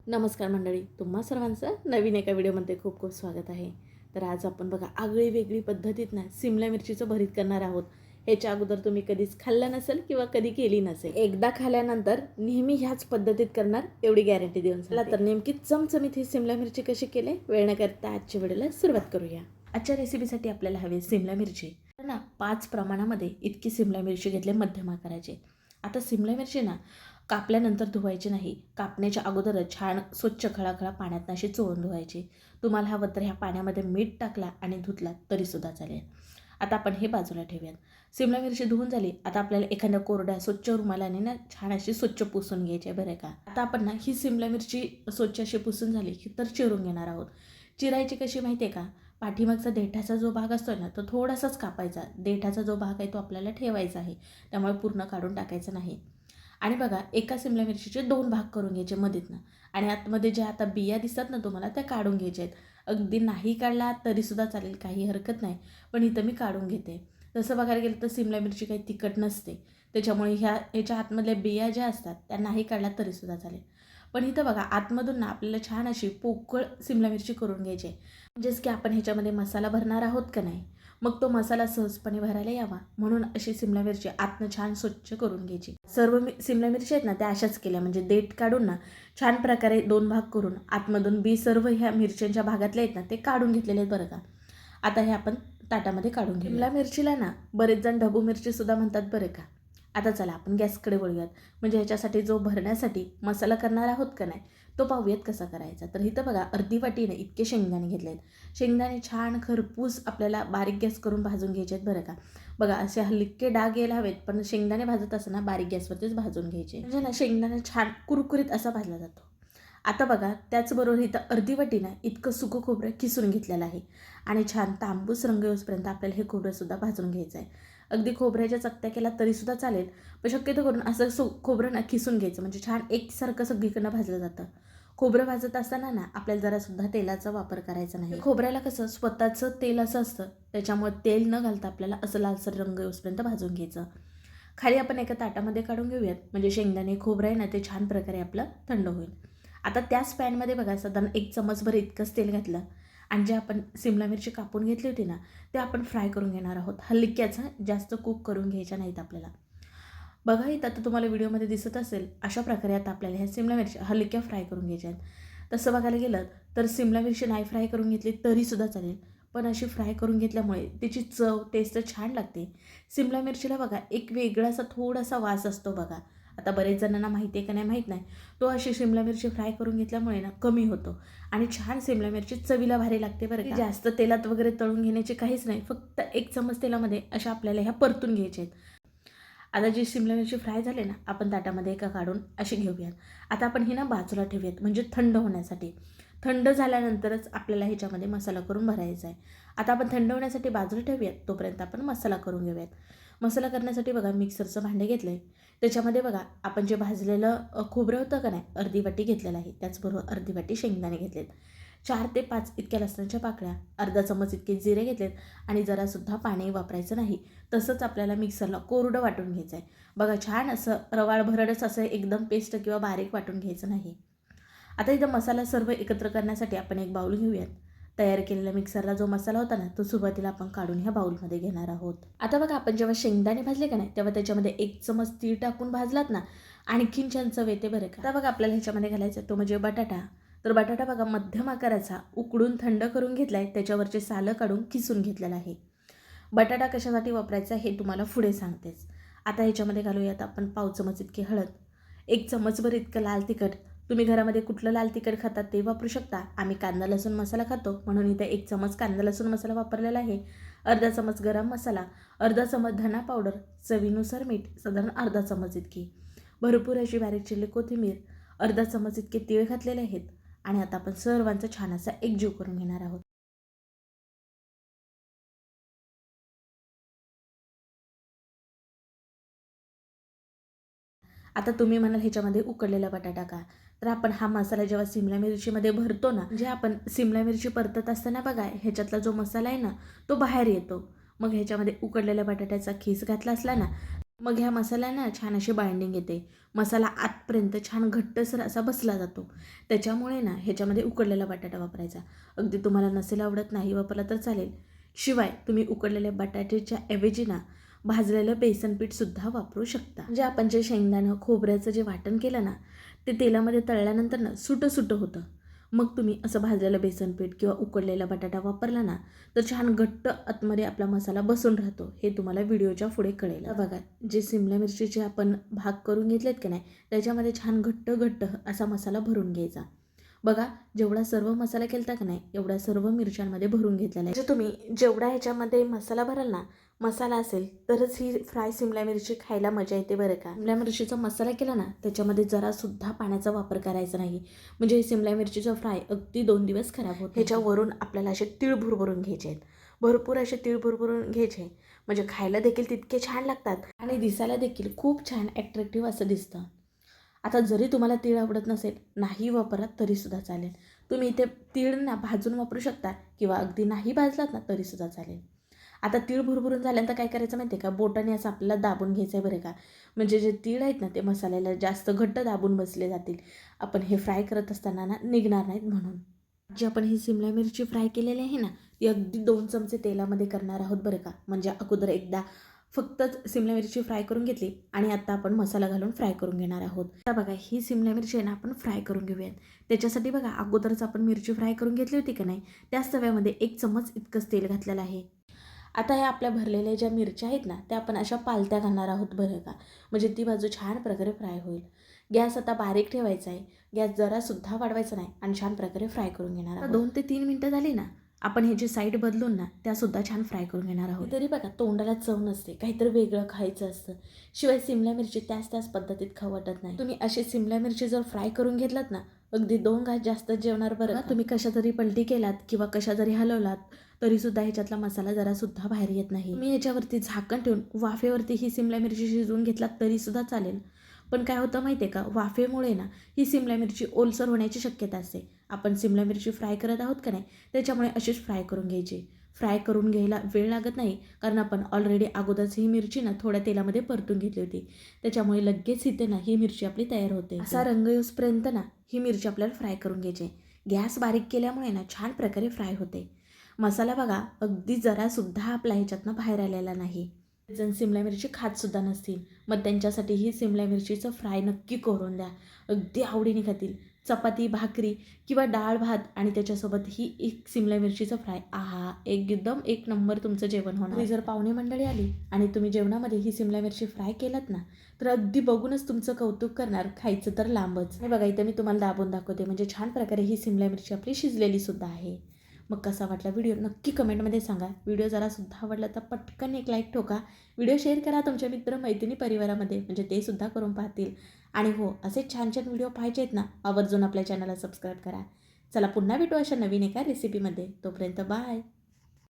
नमस्कार मंडळी, तुम्हा सर्वांचं नवीन एका व्हिडिओमध्ये खूप खूप स्वागत आहे. तर आज आपण बघा आगळी वेगळी पद्धतीत ना सिमला मिरचीचं भरीत करणार आहोत. ह्याच्या अगोदर तुम्ही कधीच खाल्लं नसेल किंवा कधी केली नसेल. एकदा खाल्यानंतर नेहमी ह्याच पद्धतीत करणार एवढी गॅरंटी देऊन चला तर नेमकी चमचमीत ही सिमला मिरची कशी केली वेळ न करता आजच्या व्हिडिओला सुरुवात करूया. आजच्या रेसिपीसाठी आपल्याला हवी सिमला मिरची. तर ना 5 प्रमाणामध्ये इतकी सिमला मिरची घेतली मध्यम आकाराची. आता सिमला मिरची ना कापल्यानंतर धुवायची नाही, कापण्याच्या अगोदरच छान स्वच्छ खळाखळा पाण्यात अशी चोळून धुवायची. तुम्हाला हवं तर ह्या पाण्यामध्ये मीठ टाकला आणि धुतला तरीसुद्धा चालेल. आता आपण हे बाजूला ठेवूयात. सिमला मिरची धुवून झाली. आता आपल्याला एखाद्या कोरड्या स्वच्छ रुमालाने ना छान अशी स्वच्छ पुसून घ्यायची आहे बरं का. आता आपण ना ही सिमला मिरची स्वच्छ अशी पुसून झाली की तर चिरून घेणार आहोत. चिरायची कशी माहिती आहे का? पाठीमागचा देठाचा जो भाग असतो ना तो थोडासाच कापायचा. देठाचा जो भाग आहे तो आपल्याला ठेवायचा आहे, त्यामुळे पूर्ण काढून टाकायचं नाही. आणि बघा एका सिमला मिरचीचे 2 भाग करून घ्यायचे मधीतनं आणि आतमध्ये ज्या आता बिया दिसतात ना तुम्हाला त्या काढून घ्यायच्या आहेत. अगदी नाही काढला तरीसुद्धा चालेल, काही हरकत नाही, पण इथं मी काढून घेते. तसं बघायला गेलं तर सिमला मिरची काही तिखट नसते, त्याच्यामुळे ह्याच्या आतमधल्या बिया ज्या असतात त्या नाही काढल्या तरीसुद्धा चालेल. पण इथं बघा आतमधून ना आपल्याला छान अशी पोकळ सिमला मिरची करून घ्यायची आहे. म्हणजेच की आपण ह्याच्यामध्ये मसाला भरणार आहोत का नाही, मग तो मसाला सहजपणे भरायला यावा म्हणून अशी सिमला मिरची आतनं छान स्वच्छ करून घ्यायची. सर्व सिमला मिरची आहेत ना त्या अशाच केल्या, म्हणजे देठ काढून ना छान प्रकारे 2 भाग करून आतमधून बी सर्व ह्या मिरच्यांच्या भागातले आहेत ना ते काढून घेतलेले आहेत बरं का. आता हे आपण ताटामध्ये काढून घेऊ. सिमला मिरचीला ना बरेच जण ढबू मिरचीसुद्धा म्हणतात बरं का. आता चला आपण गॅसकडे वळूयात. म्हणजे ह्याच्यासाठी जो भरण्यासाठी मसाला करणार आहोत का नाही तो पाहूयात कसा करायचा. तर इथं बघा अर्धी वाटीने इतके शेंगदाणे घेतले आहेत. शेंगदाणे छान खरपूस आपल्याला बारीक गॅस करून भाजून घ्यायचे आहेत बरं का. बघा असे हलके डाग यायला हवेत, पण शेंगदाणे भाजत असताना बारीक गॅसवरतीच भाजून घ्यायचे, म्हणजे ना शेंगदाणे छान कुरकुरीत असा भाजला जातो. आता बघा त्याचबरोबर इथं अर्धी वाटीनं इतकं सुकं खोबरं किसून घेतलेलं आहे आणि छान तांबूस रंग येऊसपर्यंत आपल्याला हे खोबरंसुद्धा भाजून घ्यायचं आहे. अगदी खोबऱ्याच्या चकत्या केला तरीसुद्धा चालेल, पण शक्यतो करून असं खोबरं ना किसून घ्यायचं, म्हणजे छान एकसारखं सगळीकडनं भाजलं जातं. खोबरं भाजत असताना ना आपल्याला जरासुद्धा तेलाचा वापर करायचा नाही. खोबऱ्याला कसं स्वतःचं तेल असं असतं, त्याच्यामुळे तेल न घालता आपल्याला असं लालसर रंग येऊसपर्यंत भाजून घ्यायचं. खाली आपण एका ताटामध्ये काढून घेऊयात, म्हणजे शेंगदाणे खोबरं आहे ना ते छान प्रकारे आपलं थंड होईल. आता त्याच पॅनमध्ये बघा साधारण 1 चमचभर इतकंच तेल घातलं आणि जे आपण सिमला मिरची कापून घेतली होती ना ते आपण फ्राय करून घेणार आहोत. हलक्याचं, जास्त कुक करून घ्यायच्या नाहीत आपल्याला. बघा इथं आता तुम्हाला व्हिडिओमध्ये दिसत असेल अशा प्रकारे आता आपल्याला ह्या सिमला मिरच्या हलक्या फ्राय करून घ्यायच्या आहेत. तसं बघायला गेलं तर सिमला मिरची नाही फ्राय करून घेतली तरीसुद्धा चालेल, पण अशी फ्राय करून घेतल्यामुळे तिची चव टेस्ट छान लागते. सिमला मिरचीला बघा एक वेगळा असा थोडासा वास असतो बघा. आता बरेच जणांना माहिती आहे का नाही माहीत नाही, तो अशी सिमला मिरची फ्राय करून घेतल्यामुळे ना कमी होतो आणि छान सिमला मिरची चवीला भारी लागते बरं का. जास्त तेलात वगैरे तळून घेण्याचे काहीच नाही, फक्त 1 चमच तेलामध्ये अशा आपल्याला ह्या परतून घ्यायच्या आहेत. आता जी शिमला मिरची फ्राय झाली ना आपण ताटामध्ये एका काढून अशी घेऊयात. आता आपण ही ना बाजूला ठेवूयात, म्हणजे थंड होण्यासाठी. थंड झाल्यानंतरच आपल्याला ह्याच्यामध्ये मसाला करून भरायचा आहे. आता आपण थंड होण्यासाठी बाजूला ठेवूयात, तोपर्यंत आपण मसाला करून घेऊयात. मसाला करण्यासाठी बघा मिक्सरचं भांडे घेतलं आहे. त्याच्यामध्ये बघा आपण जे भाजलेलं खोबरं होतं का नाही अर्धी वाटी घेतलेलं आहे, त्याचबरोबर अर्धी वाटी शेंगदाणे घेतलेत, 4 ते 5 इतक्या लसणाच्या पाकळ्या, अर्धा चमच इतके जिरे घेतलेत आणि जरासुद्धा पाणी वापरायचं नाही. तसंच आपल्याला मिक्सरला कोरडं वाटून घ्यायचं आहे. बघा छान असं रवाळ भरडच असं एकदम पेस्ट किंवा बारीक वाटून घ्यायचं नाही. आता इथं मसाला सर्व एकत्र करण्यासाठी आपण एक बाऊल घेऊयात. तयार केलेला मिक्सरला जो मसाला होता ना तो सुरुवातीला आपण काढून ह्या बाऊलमध्ये घेणार आहोत. आता बघा आपण जेव्हा शेंगदाणे भाजले का नाही तेव्हा त्याच्यामध्ये 1 चमच तीळ टाकून भाजलात ना आणखीन छान चव येते बरं का. आता बघा आपल्याला ह्याच्यामध्ये घालायचा तो म्हणजे बटाटा. तर बटाटा बघा मध्यम आकाराचा उकडून थंड करून घेतला आहे, त्याच्यावरचे सालं काढून किसून घेतलेला आहे. बटाटा कशासाठी वापरायचा हे तुम्हाला पुढे सांगतेच. आता ह्याच्यामध्ये घालूयात आपण पाव चमच इतकी हळद, 1 चमचभर इतकं लाल तिखट. तुम्ही घरामध्ये कुठलं लाल तिखट खातात ते वापरू शकता. आम्ही कांदा लसूण मसाला खातो म्हणून इथे 1 चमच कांदा लसूण मसाला वापरलेला आहे. अर्धा चमच गरम मसाला, अर्धा चमच धना पावडर, चवीनुसार मीठ साधारण अर्धा चमच इतकी, भरपूर अशी बारीक चिरलेली कोथिंबीर, अर्धा चमच इतके तीळ घातलेले आहेत आणि आता आपण सर्वांचा छान असा एकजीव करून घेणार आहोत. आता तुम्ही म्हणाल ह्याच्यामध्ये उकडलेला बटाटा का? तर आपण हा मसाला जेव्हा सिमला मिरचीमध्ये भरतो ना, म्हणजे आपण सिमला मिरची परतत असताना बघा ह्याच्यातला जो मसाला आहे ना तो बाहेर येतो. मग ह्याच्यामध्ये उकडलेल्या बटाट्याचा खीस घातला असला ना मग ह्या मसाल्याला छान अशी बाइंडिंग येते. मसाला आतपर्यंत छान घट्टसर असा बसला जातो. त्याच्यामुळे ना ह्याच्यामध्ये उकडलेला बटाटा वापरायचा. अगदी तुम्हाला नसेल आवडत नाही वापरला तर चालेल. शिवाय तुम्ही उकडलेल्या बटाट्याच्या ऐवजी ना भाजलेलं बेसन पीठसुद्धा वापरू शकता. म्हणजे आपण जे शेंगदाणं खोबऱ्याचं जे वाटण केलं ना ते तेलामध्ये तळल्यानंतर ना सुटं होतं. मग तुम्ही असं भाजलेलं बेसन पीठ किंवा उकडलेला बटाटा वापरला ना तर छान घट्ट आतमध्ये आपला मसाला बसून राहतो. हे तुम्हाला व्हिडिओच्या पुढे कळेल. बघा, जे सिमला मिरचीचे आपण भाग करून घेतलेत की नाही त्याच्यामध्ये छान घट्ट असा मसाला भरून घ्यायचा. बघा, जेवढा सर्व मसाला केलता का नाही एवढा सर्व मिरच्यांमध्ये भरून घेतलेला आहे. म्हणजे तुम्ही जेवढा ह्याच्यामध्ये मसाला भराल ना मसाला असेल तरच ही फ्राय सिमला मिरची खायला मजा येते बरं का. सिमला मिरचीचा मसाला केला ना त्याच्यामध्ये जरासुद्धा पाण्याचा वापर करायचा नाही. म्हणजे हे सिमला मिरचीचा फ्राय अगदी 2 दिवस खराब होतो. ह्याच्यावरून आपल्याला असे तीळ भुरभुरून घ्यायचे आहेत. भरपूर असे तीळ भुरभुरून घ्यायचे म्हणजे खायला देखील तितके छान लागतात आणि दिसायला देखील खूप छान ॲट्रॅक्टिव्ह असं दिसतं. आता जरी तुम्हाला तीळ आवडत नसेल नाही वापरलात तरीसुद्धा चालेल. तुम्ही इथे तीळ ना भाजून वापरू शकता किंवा अगदी नाही भाजलात ना तरीसुद्धा चालेल. आता तीळ भुरभुरून झाल्यानंतर काय करायचं माहिती आहे का, बोटाने असं आपल्याला दाबून घ्यायचं आहे बरं का. म्हणजे जे तीळ आहेत ना ते मसाल्याला जास्त घट्ट दाबून बसले जातील. आपण हे फ्राय करत असताना ना निघणार नाहीत म्हणून. जी आपण ही सिमला मिरची फ्राय केलेली आहे ना ती अगदी 2 चमचे तेलामध्ये करणार आहोत बरं का. म्हणजे अगोदर एकदा फक्तच सिमला मिरची फ्राय करून घेतली आणि आता आपण मसाला घालून फ्राय करून घेणार आहोत. आता बघा ही सिमला मिरची आहे ना आपण फ्राय करून घेऊयात. त्याच्यासाठी बघा अगोदरच आपण मिरची फ्राय करून घेतली होती का नाही त्याच तव्यामध्ये 1 चम्मच इतकंच तेल घातलेलं आहे. आता ह्या आपल्या भरलेल्या ज्या मिरच्या आहेत ना त्या आपण अशा पालत्या घालणार आहोत बरं का. म्हणजे ती बाजू छान प्रकारे फ्राय होईल. गॅस आता बारीक ठेवायचा आहे. गॅस जरासुद्धा वाढवायचा नाही आणि छान प्रकारे फ्राय करून घेणार आहोत. 2 ते 3 मिनटं झाली ना आपण ह्याची साईड बदलून ना त्यासुद्धा छान फ्राय करून घेणार आहोत. तरी बघा तोंडाला चव नसते, काहीतरी वेगळं खायचं असतं. शिवाय सिमला मिरची त्याच पद्धतीत खाऊ वाटत नाही. तुम्ही अशी सिमला मिरची जर फ्राय करून घेतलात ना अगदी 2 घास जास्त जेवणार बरं. तुम्ही कशा जरी पलटी केलात किंवा कशा जरी हलवलात तरीसुद्धा ह्याच्यातला मसाला जरासुद्धा बाहेर येत नाही. मी ह्याच्यावरती झाकण ठेवून वाफेवरती ही सिमला मिरची शिजवून घेतलात तरीसुद्धा चालेल. पण काय होतं माहिती आहे का, वाफेमुळे ना ही सिमला मिरची ओलसर होण्याची शक्यता असते. आपण सिमला मिरची फ्राय करत आहोत का नाही त्याच्यामुळे अशीच फ्राय करून घ्यायची. फ्राय करून घ्यायला वेळ लागत नाही कारण आपण ऑलरेडी अगोदरच ही मिरची ना थोड्या तेलामध्ये परतून घेतली होती. त्याच्यामुळे लगेच इथे ना ही मिरची आपली तयार होते. असा रंग येऊसपर्यंत ना ही मिरची आपल्याला फ्राय करून घ्यायची. गॅस बारीक केल्यामुळे ना छान प्रकारे फ्राय होते. मसाला बघा अगदी जरासुद्धा आपल्या ह्याच्यातनं बाहेर आलेला नाही. जण सिमला मिरची खातसुद्धा नसतील मग त्यांच्यासाठी ही सिमला मिरचीचं फ्राय नक्की करून द्या. अगदी आवडीने खातील. चपाती भाकरी किंवा डाळ भात आणि त्याच्यासोबत ही एक सिमला मिरचीचं फ्राय एकदम 1 नंबर तुमचं जेवण होणार. जर पाहुणे मंडळी आली आणि तुम्ही जेवणामध्ये ही सिमला मिरची फ्राय केलात ना तर अगदी बघूनच तुमचं कौतुक करणार, खायचं तर लांबच. हे बघा इथं मी तुम्हाला दाबून दाखवते म्हणजे छान प्रकारे ही सिमला मिरची आपली शिजलेली सुद्धा आहे. मग कसा वाटला व्हिडिओ नक्की कमेंटमध्ये सांगा. व्हिडिओ जरासुद्धा आवडला तर पटकन एक लाईक ठोका. व्हिडिओ शेअर करा तुमच्या मित्र मैत्रिणी परिवारामध्ये म्हणजे ते सुद्धा करून पाहतील. आणि हो असे छान व्हिडिओ पाहिजे आहेत ना आवर्जून आपल्या चॅनलला सबस्क्राईब करा. चला पुन्हा भेटू अशा नवीन एका रेसिपीमध्ये. तोपर्यंत बाय.